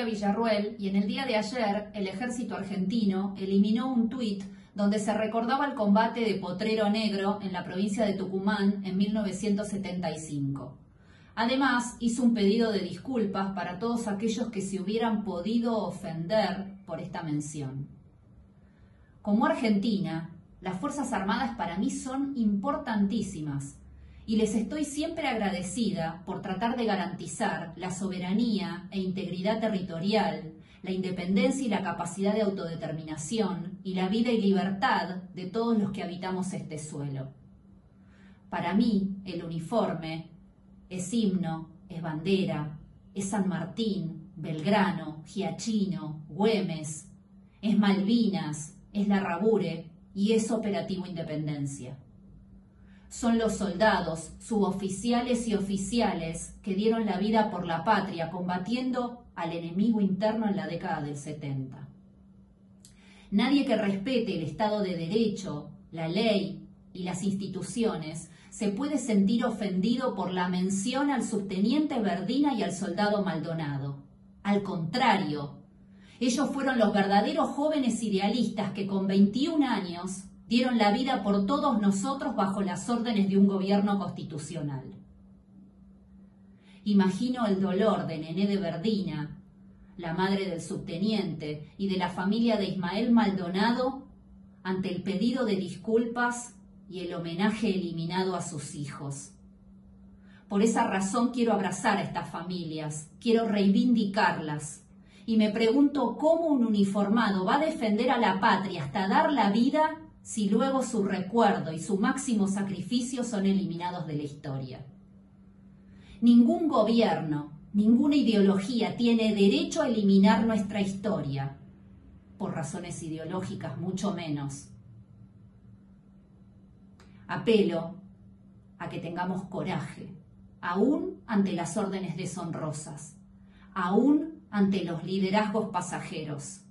Villarruel y en el día de ayer el ejército argentino eliminó un tuit donde se recordaba el combate de Potrero Negro en la provincia de Tucumán en 1975. Además, hizo un pedido de disculpas para todos aquellos que se hubieran podido ofender por esta mención. Como argentina, las Fuerzas Armadas para mí son importantísimas y les estoy siempre agradecida por tratar de garantizar la soberanía e integridad territorial, la independencia y la capacidad de autodeterminación y la vida y libertad de todos los que habitamos este suelo. Para mí, el uniforme es himno, es bandera, es San Martín, Belgrano, Giachino, Güemes, es Malvinas, es Larrabure y es Operativo Independencia. Son los soldados, suboficiales y oficiales que dieron la vida por la patria combatiendo al enemigo interno en la década del 70. Nadie que respete el Estado de Derecho, la ley y las instituciones se puede sentir ofendido por la mención al subteniente Verdina y al soldado Maldonado. Al contrario, ellos fueron los verdaderos jóvenes idealistas que con 21 años dieron la vida por todos nosotros bajo las órdenes de un gobierno constitucional. Imagino el dolor de Nené de Verdina, la madre del subteniente y de la familia de Ismael Maldonado ante el pedido de disculpas y el homenaje eliminado a sus hijos. Por esa razón quiero abrazar a estas familias, quiero reivindicarlas, y me pregunto cómo un uniformado va a defender a la patria hasta dar la vida si luego su recuerdo y su máximo sacrificio son eliminados de la historia. Ningún gobierno, ninguna ideología tiene derecho a eliminar nuestra historia, por razones ideológicas mucho menos. Apelo a que tengamos coraje, aún ante las órdenes deshonrosas, aún ante los liderazgos pasajeros.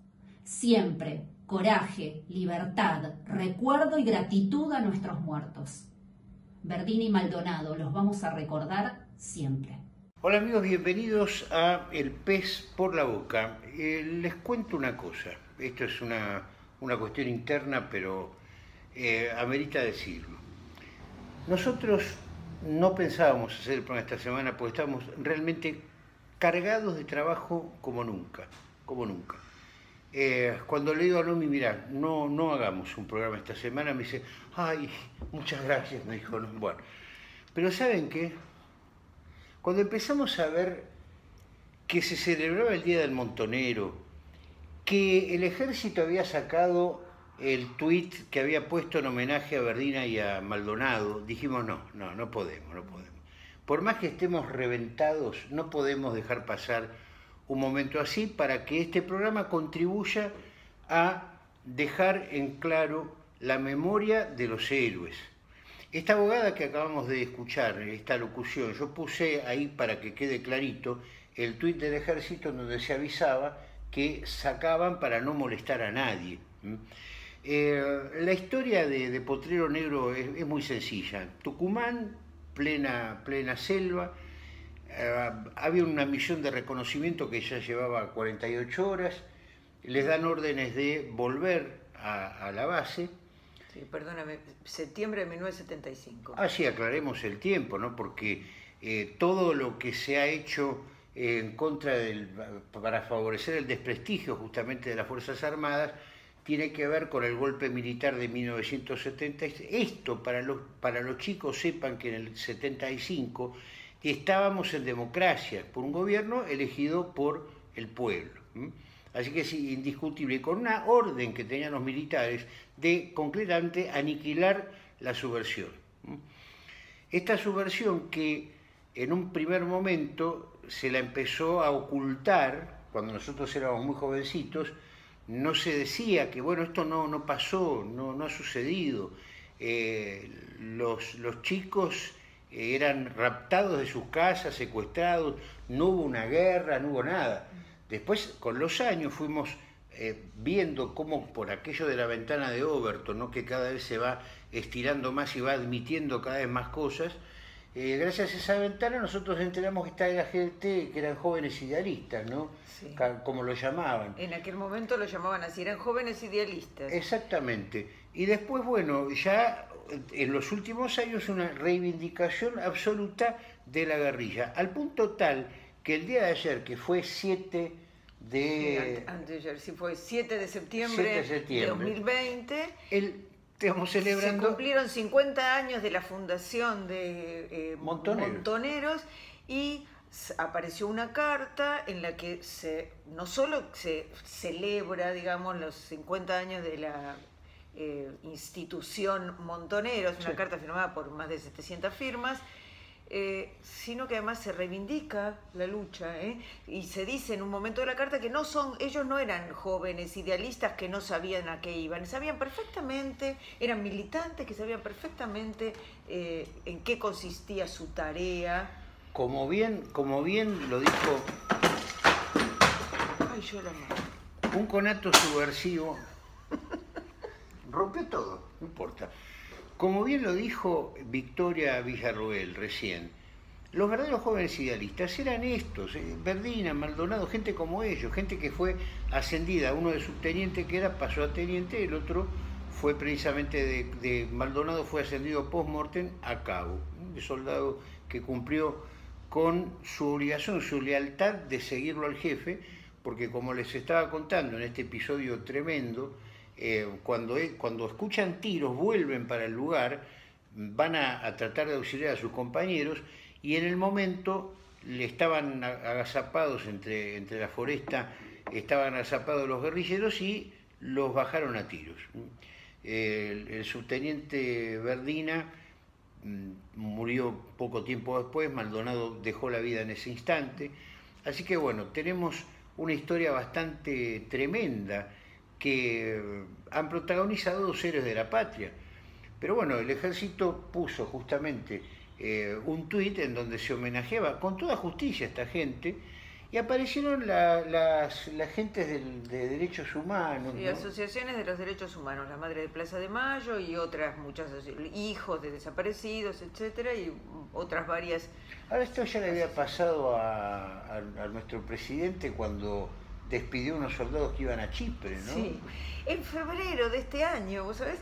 Siempre coraje, libertad, recuerdo y gratitud a nuestros muertos. Verdina y Maldonado los vamos a recordar siempre. Hola amigos, bienvenidos a El Pez por la Boca. Les cuento una cosa, esto es una cuestión interna, pero amerita decirlo. Nosotros no pensábamos hacer el programa esta semana porque estábamos realmente cargados de trabajo como nunca, como nunca. Cuando le digo a Nomi, mira, no hagamos un programa esta semana, me dice, ay, muchas gracias, me dijo, no. Bueno, pero ¿saben qué? Cuando empezamos a ver que se celebraba el Día del Montonero, que el ejército había sacado el tuit que había puesto en homenaje a Verdina y a Maldonado, dijimos, no podemos. Por más que estemos reventados, no podemos dejar pasar un momento así para que este programa contribuya a dejar en claro la memoria de los héroes. Esta abogada que acabamos de escuchar, esta locución, yo puse ahí para que quede clarito el tuit del ejército donde se avisaba que sacaban para no molestar a nadie. La historia de Potrero Negro es muy sencilla. Tucumán, plena selva, había una misión de reconocimiento que ya llevaba 48 horas, les dan órdenes de volver a la base. Sí, perdóname, septiembre de 1975. Sí, aclaremos el tiempo, ¿no? Porque todo lo que se ha hecho en contra para favorecer el desprestigio justamente de las Fuerzas Armadas tiene que ver con el golpe militar de 1976. Esto, para los chicos, sepan que en el 75 estábamos en democracia, por un gobierno elegido por el pueblo. Así que es indiscutible, con una orden que tenían los militares de concretamente aniquilar la subversión. Esta subversión que en un primer momento se la empezó a ocultar, cuando nosotros éramos muy jovencitos, no se decía que, bueno, esto no pasó, no ha sucedido. Los chicos eran raptados de sus casas, secuestrados, no hubo una guerra, no hubo nada. Después, con los años, fuimos viendo cómo por aquello de la ventana de Overton, ¿no? Que cada vez se va estirando más y va admitiendo cada vez más cosas, Gracias a esa ventana nosotros enteramos que estaba la gente, que eran jóvenes idealistas, ¿no? Sí. Como lo llamaban. En aquel momento lo llamaban así, eran jóvenes idealistas. Exactamente. Y después, bueno, ya en los últimos años una reivindicación absoluta de la guerrilla, al punto tal que el día de ayer, que fue 7 de... Anteayer, sí, fue 7 de septiembre, 7 de septiembre. 2020. Estamos celebrando... Se cumplieron 50 años de la fundación de Montoneros y apareció una carta en la que no solo se celebra, digamos, los 50 años de la institución Montoneros, una carta firmada por más de 700 firmas, sino que además se reivindica la lucha, y se dice en un momento de la carta que ellos no eran jóvenes idealistas que no sabían a qué iban, sabían perfectamente, eran militantes que sabían perfectamente en qué consistía su tarea. Como bien lo dijo... Ay, yo la mano. Un conato subversivo rompió todo, no importa. Como bien lo dijo Victoria Villarroel recién, los verdaderos jóvenes idealistas eran estos, Verdina, Maldonado, gente como ellos, gente que fue ascendida, uno de subteniente que era, pasó a teniente, el otro fue precisamente de Maldonado, fue ascendido post-mortem a cabo, de soldado que cumplió con su obligación, su lealtad de seguirlo al jefe, porque como les estaba contando en este episodio tremendo, cuando escuchan tiros, vuelven para el lugar, van a tratar de auxiliar a sus compañeros y en el momento le estaban agazapados entre la foresta, estaban agazapados los guerrilleros y los bajaron a tiros. El subteniente Verdina murió poco tiempo después, Maldonado dejó la vida en ese instante, así que bueno, tenemos una historia bastante tremenda que han protagonizado dos héroes de la patria. Pero bueno, el ejército puso justamente un tuit en donde se homenajeaba con toda justicia a esta gente y aparecieron las gentes de derechos humanos. Y ¿no? asociaciones de los derechos humanos, la Madre de Plaza de Mayo y otras muchas, hijos de desaparecidos, etcétera, y otras varias. Ahora esto ya le había pasado a nuestro presidente cuando despidió a unos soldados que iban a Chipre, ¿no? Sí. En febrero de este año, ¿vos sabés?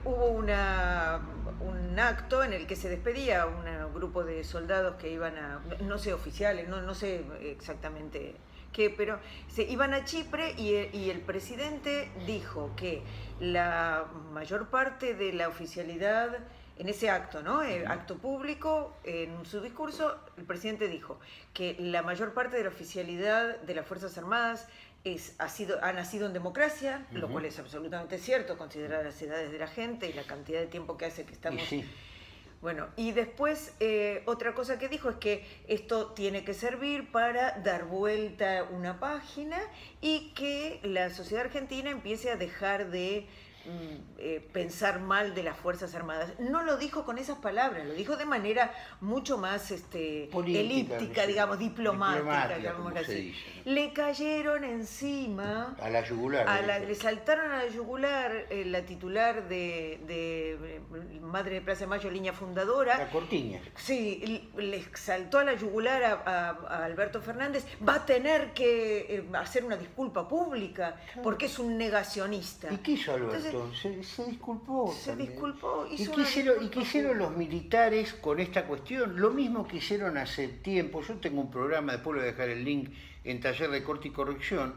Hubo un acto en el que se despedía a un grupo de soldados que iban no sé, oficiales, no sé exactamente qué, pero se iban a Chipre y el presidente dijo que la mayor parte de la oficialidad en ese acto, ¿no? Acto público, en su discurso, el presidente dijo que la mayor parte de la oficialidad de las Fuerzas Armadas ha nacido en democracia, lo cual es absolutamente cierto, considerar las edades de la gente y la cantidad de tiempo que hace que estamos... Sí. Bueno, y después otra cosa que dijo es que esto tiene que servir para dar vuelta una página y que la sociedad argentina empiece a dejar de pensar mal de las Fuerzas Armadas. No lo dijo con esas palabras, lo dijo de manera mucho más elíptica, digamos, diplomática, llamémoslo así. Le cayeron encima a la yugular. Le saltaron a la yugular la titular de Madre de Plaza de Mayo, línea fundadora. La Cortiña. Sí, le saltó a la yugular a Alberto Fernández. Va a tener que hacer una disculpa pública porque es un negacionista. ¿Y qué hizo Alberto? Entonces, se disculpó. Se disculpó. ¿Y qué hicieron los militares con esta cuestión? Lo mismo que hicieron hace tiempo. Yo tengo un programa, después le voy a dejar el link, en Taller de Corte y Corrección,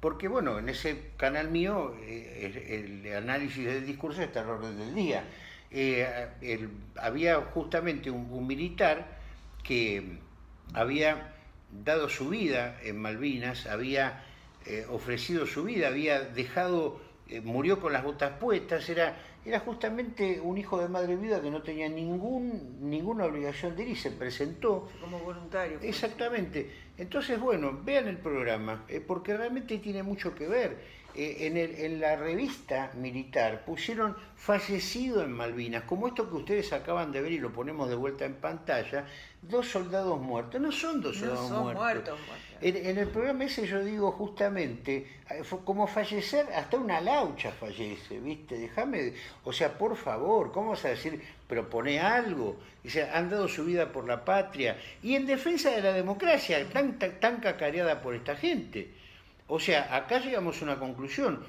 porque bueno, en ese canal mío el análisis del discurso está al orden del día. Había justamente un militar que había dado su vida en Malvinas, había ofrecido su vida, había dejado... murió con las botas puestas, era justamente un hijo de madre viuda que no tenía ninguna obligación de ir y se presentó. Como voluntario. Exactamente. Entonces, bueno, vean el programa, porque realmente tiene mucho que ver. en la revista militar pusieron fallecido en Malvinas, como esto que ustedes acaban de ver y lo ponemos de vuelta en pantalla, 2 soldados muertos. No son 2 soldados muertos. En el programa ese yo digo justamente, como fallecer, hasta una laucha fallece, ¿viste? Déjame, o sea, por favor, ¿cómo vas a decir, propone algo? O sea, han dado su vida por la patria y en defensa de la democracia, tan cacareada por esta gente. O sea, acá llegamos a una conclusión,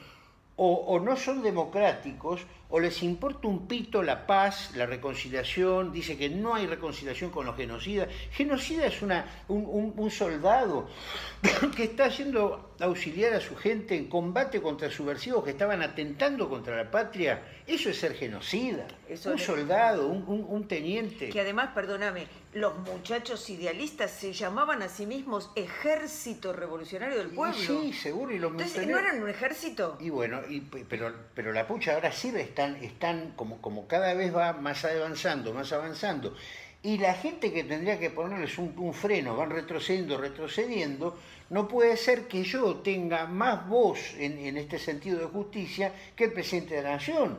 o no son democráticos, o les importa un pito la paz, la reconciliación, dice que no hay reconciliación con los genocidas. Genocida es un soldado que está yendo a auxiliar a su gente en combate contra subversivos que estaban atentando contra la patria. Eso es ser genocida. Un soldado, un teniente. Que además, perdóname, los muchachos idealistas se llamaban a sí mismos Ejército Revolucionario del Pueblo. Sí, seguro. Y los entonces, ¿no eran un ejército? Y bueno, pero la pucha ahora sí están como cada vez va más avanzando. Y la gente que tendría que ponerles un freno, van retrocediendo, no puede ser que yo tenga más voz en este sentido de justicia que el presidente de la Nación.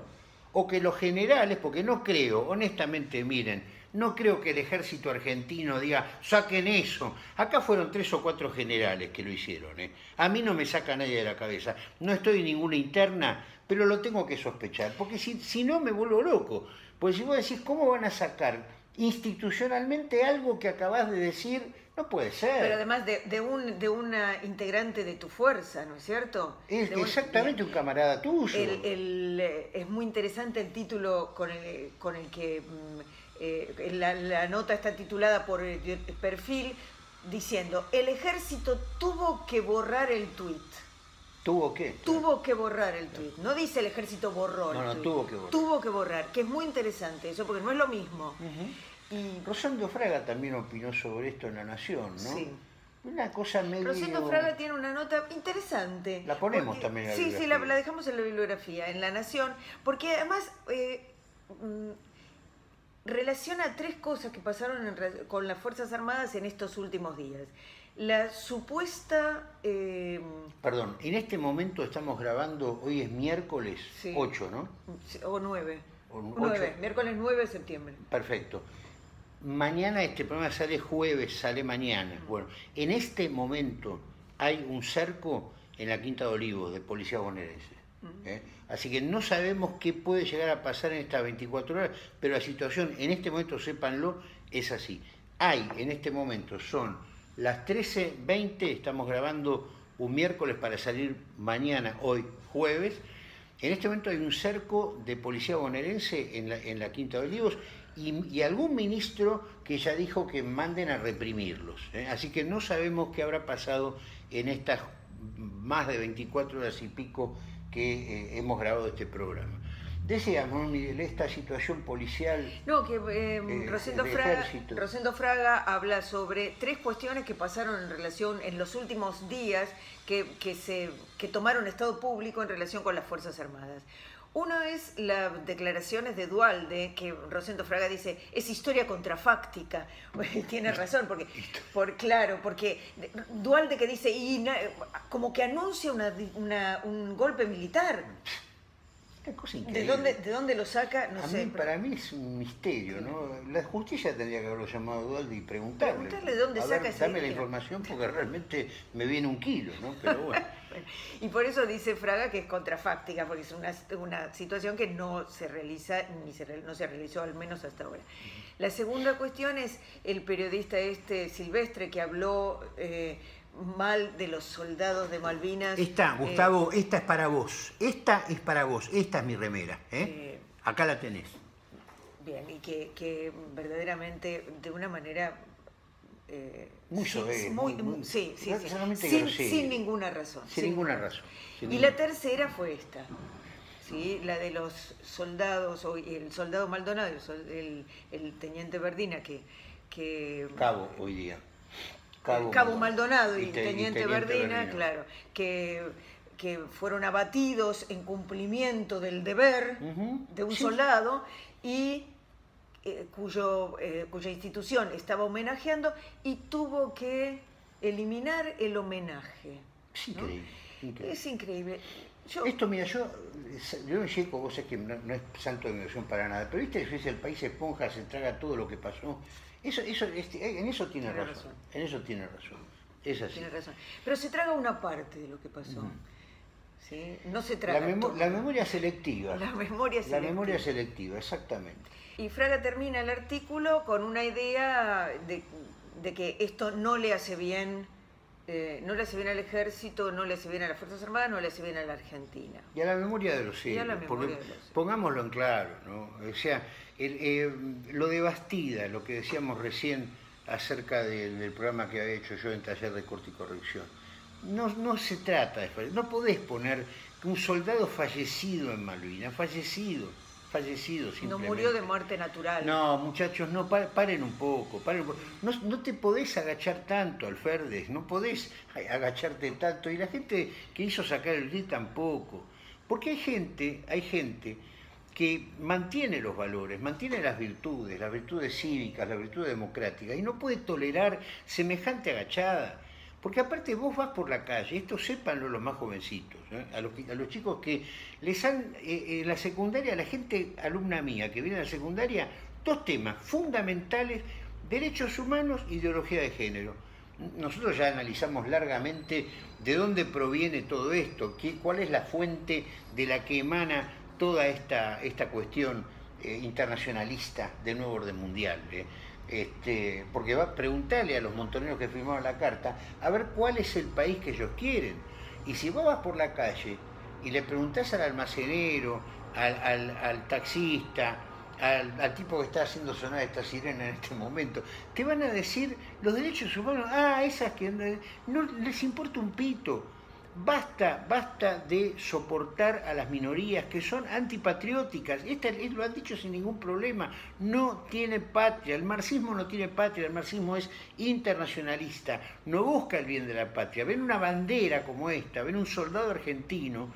O que los generales, porque no creo, honestamente, miren, no creo que el ejército argentino diga, saquen eso. Acá fueron 3 o 4 generales que lo hicieron. A mí no me saca nadie de la cabeza. No estoy en ninguna interna, pero lo tengo que sospechar. Porque si no me vuelvo loco. Pues si vos decís, ¿cómo van a sacar institucionalmente algo que acabás de decir? No puede ser. Pero además de una integrante de tu fuerza, ¿no es cierto? Exactamente, un camarada tuyo. Es muy interesante el título con el que la nota está titulada por el Perfil, diciendo, el ejército tuvo que borrar el tuit. ¿Tuvo qué? Tuvo que borrar el tuit. No dice el ejército borró el tuit. No, tuvo que borrar. Tuvo que borrar, que es muy interesante eso, porque no es lo mismo. Y Rosendo Fraga también opinó sobre esto en La Nación, ¿no? Sí. Una cosa medio... Rosendo Fraga tiene una nota interesante. La ponemos también en la bibliografía. Sí, la dejamos en la bibliografía, en La Nación, porque además relaciona 3 cosas que pasaron con las Fuerzas Armadas en estos últimos días. La supuesta... Perdón, en este momento estamos grabando, hoy es miércoles 8, ¿no? O 9. 9, miércoles 9 de septiembre. Perfecto. Mañana este programa sale jueves, sale mañana. Bueno, en este momento hay un cerco en la Quinta de Olivos de policía bonaerense. Así que no sabemos qué puede llegar a pasar en estas 24 horas, pero la situación en este momento, sépanlo, es así. Hay en este momento, son las 13:20, estamos grabando un miércoles para salir mañana, hoy jueves. En este momento hay un cerco de policía bonaerense en la Quinta de Olivos y algún ministro que ya dijo que manden a reprimirlos. Así que no sabemos qué habrá pasado en estas más de 24 horas y pico que hemos grabado este programa. Decíamos, Miguel, esta situación policial... No, que Rosendo Fraga habla sobre 3 cuestiones que pasaron en los últimos días que tomaron estado público en relación con las Fuerzas Armadas. Uno es las declaraciones de Duhalde, que Rosendo Fraga dice, es historia contrafáctica. Tiene razón, porque Duhalde que dice, como que anuncia un golpe militar. Una cosa increíble. ¿De dónde lo saca? No sé. Para mí es un misterio, ¿no? La justicia tendría que haberlo llamado a Duhalde y preguntarle de dónde saca esa dame la información porque realmente me viene un kilo, ¿no? Pero bueno. Y por eso dice Fraga que es contrafáctica, porque es una situación que no se realiza, no se realizó al menos hasta ahora. La segunda cuestión es el periodista Silvestre que habló... mal de los soldados de Malvinas. Gustavo, esta es para vos. Esta es mi remera. Acá la tenés. Bien, y que verdaderamente de una manera... muy soez. Sin ninguna razón. Sin ninguna razón. Y la tercera fue esta. ¿Sí? La de los soldados, el soldado Maldonado, el teniente Verdina, que Cabo hoy día. Cabo Maldonado y Teniente Verdina, claro, que fueron abatidos en cumplimiento del deber de un soldado y cuya institución estaba homenajeando y tuvo que eliminar el homenaje. Es increíble. Es increíble. Esto, mira, yo llego, vos sabés que no es santo de mi devoción para nada, pero viste que el país esponja, se traga todo lo que pasó. En eso tiene razón. En eso tiene razón. Es así. Tiene razón. Pero se traga una parte de lo que pasó. ¿Sí? No se traga todo. La memoria selectiva. La memoria selectiva. La memoria selectiva, exactamente. Y Fraga termina el artículo con una idea de que esto no le hace bien. No le hace bien al ejército, no le hace bien a las Fuerzas Armadas, no le hace bien a la Argentina. Y a la memoria de los héroes, pongámoslo en claro, ¿no? O sea, lo de Bastida, lo que decíamos recién acerca del programa que había hecho yo en Taller de Corte y Corrección, no se trata de... No podés poner un soldado fallecido en Malvinas, fallecido simplemente. No murió de muerte natural. No, muchachos, no, paren un poco. No te podés agachar tanto, Alferdes, no podés agacharte tanto. Y la gente que hizo sacar el GRIT tampoco. Porque hay gente que mantiene los valores, mantiene las virtudes cívicas, las virtudes democráticas, y no puede tolerar semejante agachada. Porque aparte vos vas por la calle, esto sépanlo los más jovencitos, a los chicos que les han, en la secundaria, la gente alumna mía que viene a la secundaria, dos temas fundamentales: derechos humanos, ideología de género. Nosotros ya analizamos largamente de dónde proviene todo esto, cuál es la fuente de la que emana toda esta cuestión internacionalista del nuevo orden mundial. Porque va a preguntarle a los montoneros que firmaron la carta a ver cuál es el país que ellos quieren. Y si vos vas por la calle y le preguntás al almacenero, al taxista, al tipo que está haciendo sonar esta sirena en este momento, te van a decir los derechos humanos, esas que no les importa un pito. Basta de soportar a las minorías que son antipatrióticas. Lo han dicho sin ningún problema. No tiene patria. El marxismo no tiene patria. El marxismo es internacionalista. No busca el bien de la patria. Ven una bandera como esta, ven un soldado argentino,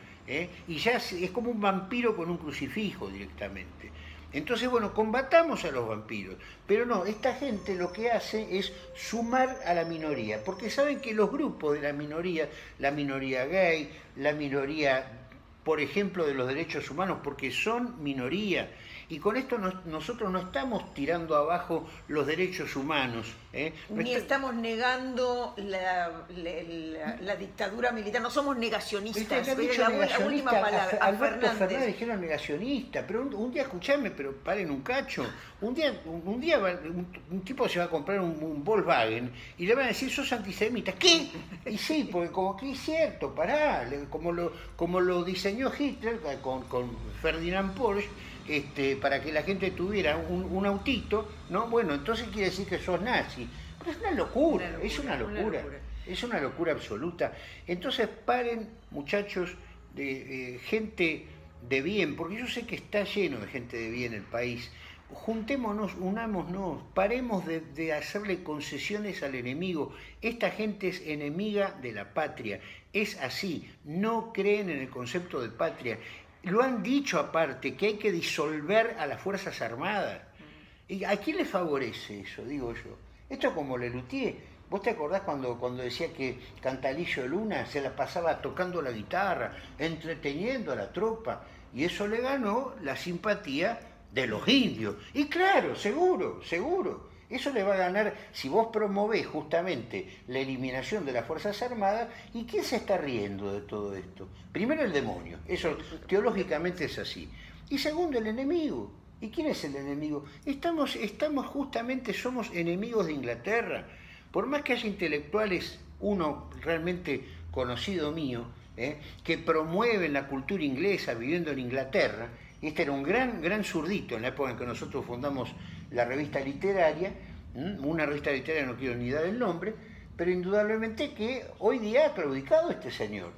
y ya es como un vampiro con un crucifijo directamente. Entonces, bueno, combatamos a los vampiros, pero no, esta gente lo que hace es sumar a la minoría, porque saben que los grupos de la minoría gay, la minoría, por ejemplo, de los derechos humanos, porque son minoría, y con esto nosotros no estamos tirando abajo los derechos humanos. Ni estamos negando la dictadura militar, no somos negacionistas. La última palabra. Alberto Fernández dijeron negacionista, pero un día, escuchame, pero paren un cacho. Un día un tipo se va a comprar un Volkswagen y le van a decir, sos antisemita. ¿Qué? Y sí, porque como que es cierto, pará, como lo diseñó Hitler con Ferdinand Porsche, para que la gente tuviera un autito, ¿no? Bueno, entonces quiere decir que sos nazi. Pero es una locura, es una locura absoluta. Entonces paren, muchachos, de gente de bien, porque yo sé que está lleno de gente de bien el país. Juntémonos, unámonos, paremos de hacerle concesiones al enemigo. Esta gente es enemiga de la patria, es así, no creen en el concepto de patria. Lo han dicho aparte, que hay que disolver a las Fuerzas Armadas. ¿Y a quién le favorece eso, digo yo? Esto es como Lelutier. ¿Vos te acordás cuando decía que Cantalicio Luna se la pasaba tocando la guitarra, entreteniendo a la tropa? Y eso le ganó la simpatía de los indios. Y claro, seguro. Eso le va a ganar si vos promovés justamente la eliminación de las Fuerzas Armadas. ¿Y quién se está riendo de todo esto? Primero, el demonio. Eso teológicamente es así. Y segundo, el enemigo. ¿Y quién es el enemigo? Somos enemigos de Inglaterra. Por más que haya intelectuales, uno realmente conocido mío, que promueven la cultura inglesa viviendo en Inglaterra. Este era un gran zurdito en la época en que nosotros fundamos la revista literaria, una revista literaria, no quiero ni dar el nombre, pero indudablemente que hoy día ha claudicado este señor,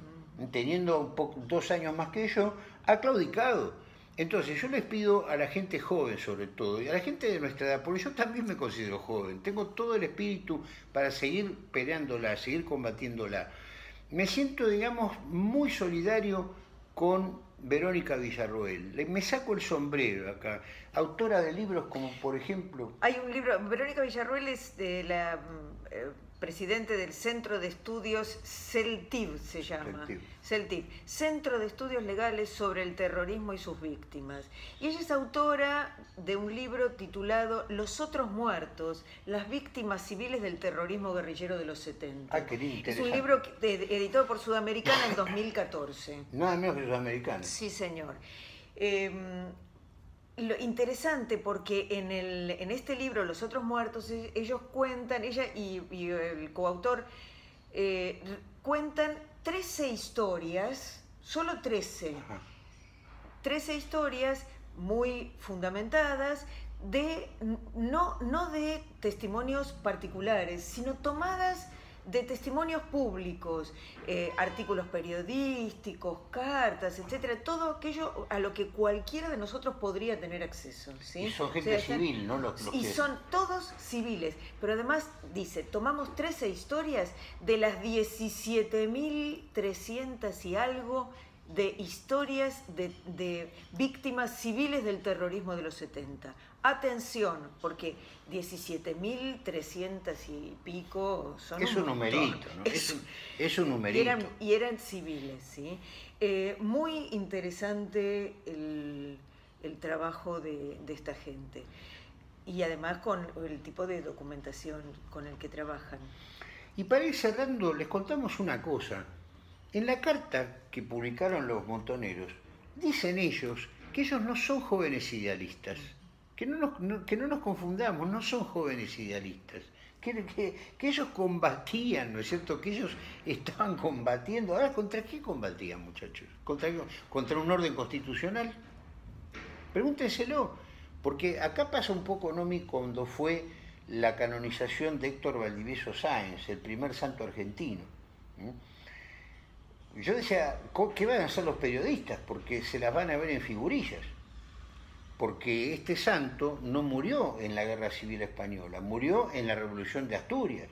teniendo 2 años más que yo, ha claudicado. Entonces yo les pido a la gente joven sobre todo, y a la gente de nuestra edad, porque yo también me considero joven, tengo todo el espíritu para seguir peleándola, seguir combatiéndola. Me siento, digamos, muy solidario con Verónica Villarroel. Me saco el sombrero acá, autora de libros como, por ejemplo... Hay un libro, Verónica Villarroel es de la presidente del Centro de Estudios CELTIV, se llama. CELTIV, Centro de Estudios Legales sobre el Terrorismo y sus Víctimas. Y ella es autora de un libro titulado Los Otros Muertos, las víctimas civiles del terrorismo guerrillero de los 70. Ah, qué interesante. Es un libro editado por Sudamericana en 2014. Nada menos que Sudamericana. Sí, señor. Lo interesante porque en este libro, Los Otros Muertos, ellos cuentan, ella y el coautor, cuentan 13 historias, solo 13. Ajá. 13 historias muy fundamentadas, no de testimonios particulares, sino tomadas de testimonios públicos, artículos periodísticos, cartas, etcétera, todo aquello a lo que cualquiera de nosotros podría tener acceso, ¿sí? Y son gente civil, ¿no? Los y que... son todos civiles, pero además dice, tomamos 13 historias de las 17.300 y algo de historias de víctimas civiles del terrorismo de los 70. Atención, porque 17.300 y pico son es un numerito, ¿no? Es un numerito. Y eran civiles, ¿sí? Muy interesante el trabajo de esta gente. Y además con el tipo de documentación con el que trabajan. Y para ir cerrando, les contamos una cosa. En la carta que publicaron los montoneros, dicen ellos que ellos no son jóvenes idealistas. Que no nos confundamos, no son jóvenes idealistas, que ellos combatían, ¿no es cierto? Que ellos estaban combatiendo. Ahora, ¿contra qué combatían, muchachos? ¿Contra un orden constitucional? Pregúntenselo, porque acá pasa un poco, Nomi, cuando fue la canonización de Héctor Valdivieso Sáenz, el primer santo argentino. Yo decía, ¿qué van a hacer los periodistas? Porque se las van a ver en figurillas. Porque este santo no murió en la Guerra Civil Española, murió en la Revolución de Asturias.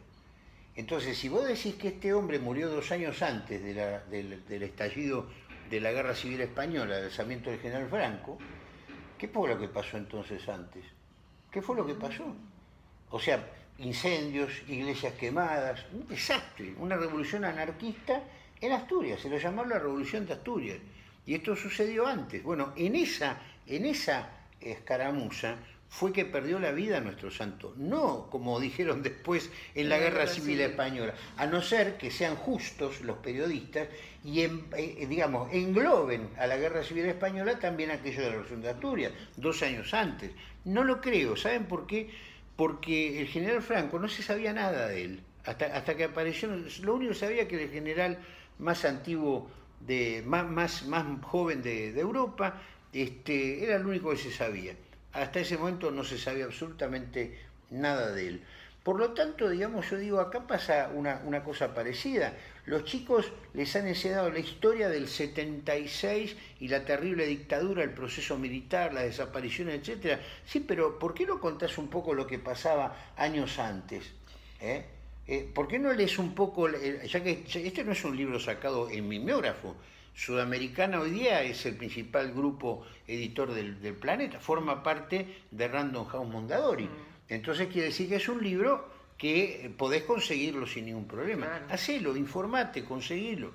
Entonces, si vos decís que este hombre murió 2 años antes del estallido de la Guerra Civil Española, del alzamiento del general Franco, ¿qué fue lo que pasó entonces antes? ¿Qué fue lo que pasó? O sea, incendios, iglesias quemadas, un desastre, una revolución anarquista en Asturias, se lo llamó la Revolución de Asturias. Y esto sucedió antes. Bueno, en esa escaramuza fue que perdió la vida nuestro santo, no como dijeron después en la Guerra Civil Española, a no ser que sean justos los periodistas y digamos, engloben a la Guerra Civil Española también aquello de la Revolución de Asturias, 2 años antes. No lo creo, ¿saben por qué? Porque el general Franco no se sabía nada de él, hasta que apareció, lo único que sabía que era el general más antiguo, más joven de Europa, era lo único que se sabía. Hasta ese momento no se sabía absolutamente nada de él. Por lo tanto, digamos, yo digo, acá pasa una cosa parecida. Los chicos les han enseñado la historia del 76 y la terrible dictadura, el proceso militar, las desapariciones, etc. Sí, pero ¿por qué no contás un poco lo que pasaba años antes? ¿Por qué no lees un poco, ya que este no es un libro sacado en mimeógrafo? Sudamericana hoy día es el principal grupo editor del planeta, forma parte de Random House Mondadori. Entonces quiere decir que es un libro que podés conseguirlo sin ningún problema. Claro. Hacelo, informate, conseguilo.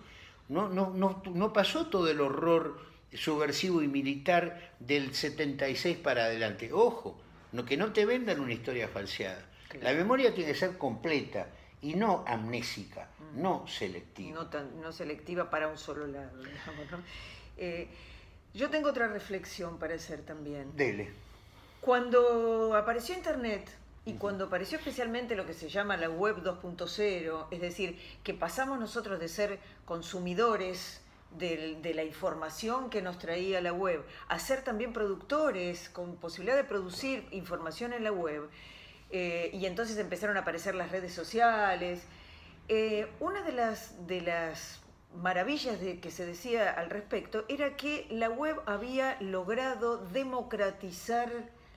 No pasó todo el horror subversivo y militar del 76 para adelante. Ojo, que no te vendan una historia falseada. Claro. La memoria tiene que ser completa y no amnésica, no selectiva. No selectiva para un solo lado, digamos, ¿no? Yo tengo otra reflexión para hacer también. Dele. Cuando apareció Internet y cuando apareció especialmente lo que se llama la web 2.0, es decir, que pasamos nosotros de ser consumidores de la información que nos traía la web a ser también productores con posibilidad de producir información en la web, y entonces empezaron a aparecer las redes sociales. Una de las maravillas que se decía al respecto era que la web había logrado democratizar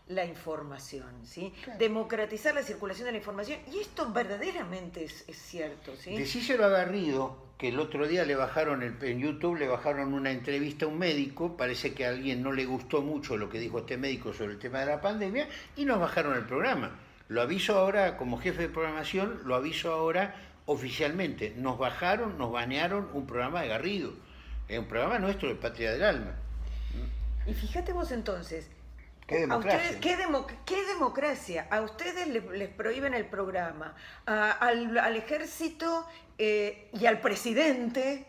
la información, ¿sí? Claro. Democratizar la circulación de la información, y esto verdaderamente es cierto, ¿sí? Decíselo a Garrido, que el otro día en YouTube le bajaron una entrevista a un médico, parece que a alguien no le gustó mucho lo que dijo este médico sobre el tema de la pandemia, y nos bajaron el programa. Lo aviso ahora como jefe de programación, lo aviso ahora oficialmente. Nos bajaron, nos banearon un programa de Garrido. Es un programa nuestro de Patria del Alma. Y fíjate vos entonces, ¿Qué democracia? a ustedes, ¿qué democracia? A ustedes les prohíben el programa, al ejército y al presidente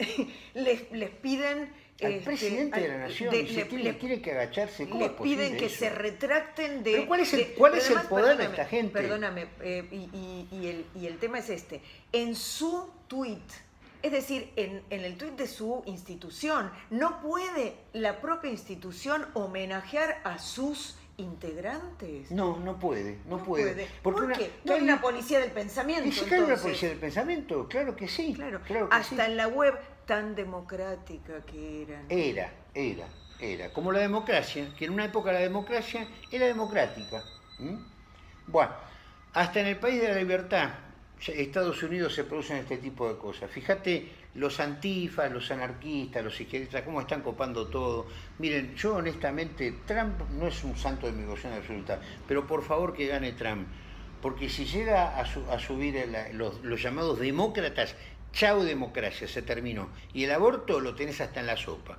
les piden... Al presidente de la nación, tiene que agacharse. ¿Cómo les es posible piden que eso? se retracten de... ¿Pero cuál es el además, poder de esta gente? Perdóname, y el tema es este. En su tuit, es decir, en el tuit de su institución, no puede la propia institución homenajear a sus integrantes. No puede. ¿Por qué? ¿No hay una policía del pensamiento? ¿Y si cae una policía del pensamiento? Claro que sí. Claro, que hasta sí. en la web tan democrática que eran. Era. Como la democracia, que en una época la democracia era democrática. Bueno, hasta en el país de la libertad, Estados Unidos, se producen este tipo de cosas. Fíjate los antifas, los anarquistas, los izquierdistas, cómo están copando todo. Miren, yo honestamente, Trump no es un santo de mi devoción absoluta, pero por favor que gane Trump, porque si llega a subir los llamados demócratas, chau democracia, se terminó. Y el aborto lo tenés hasta en la sopa.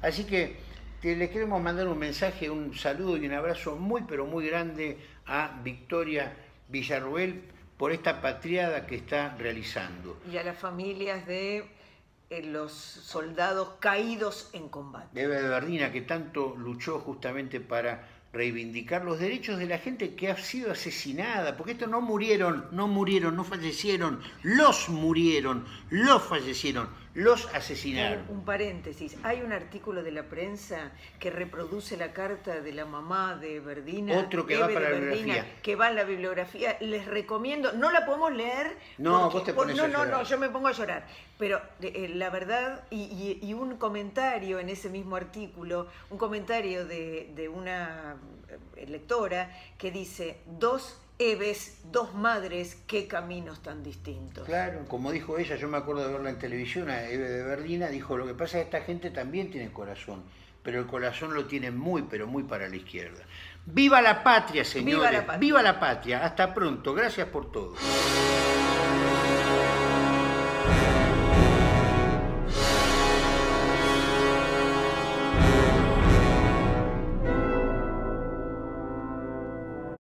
Así que les queremos mandar un mensaje, un saludo y un abrazo muy, pero muy grande a Victoria Villarruel por esta patriada que está realizando. Y a las familias de los soldados caídos en combate. Eva de Verdina, que tanto luchó justamente para reivindicar los derechos de la gente que ha sido asesinada, porque estos no murieron, no fallecieron, los fallecieron, los asesinaron. Un paréntesis, hay un artículo de la prensa que reproduce la carta de la mamá de Verdina, otro que va para la bibliografía, que va en la bibliografía. Les recomiendo, no la podemos leer, no, vos te pones a llorar. No, yo me pongo a llorar, pero la verdad, y un comentario en ese mismo artículo, un comentario de una lectora que dice: dos Eves, dos madres, qué caminos tan distintos. Claro, como dijo ella, yo me acuerdo de verla en televisión, a Eve de Verdina, dijo: lo que pasa es que esta gente también tiene corazón, pero el corazón lo tiene muy, pero muy para la izquierda. ¡Viva la patria, señores! ¡Viva la patria! Hasta pronto, gracias por todo.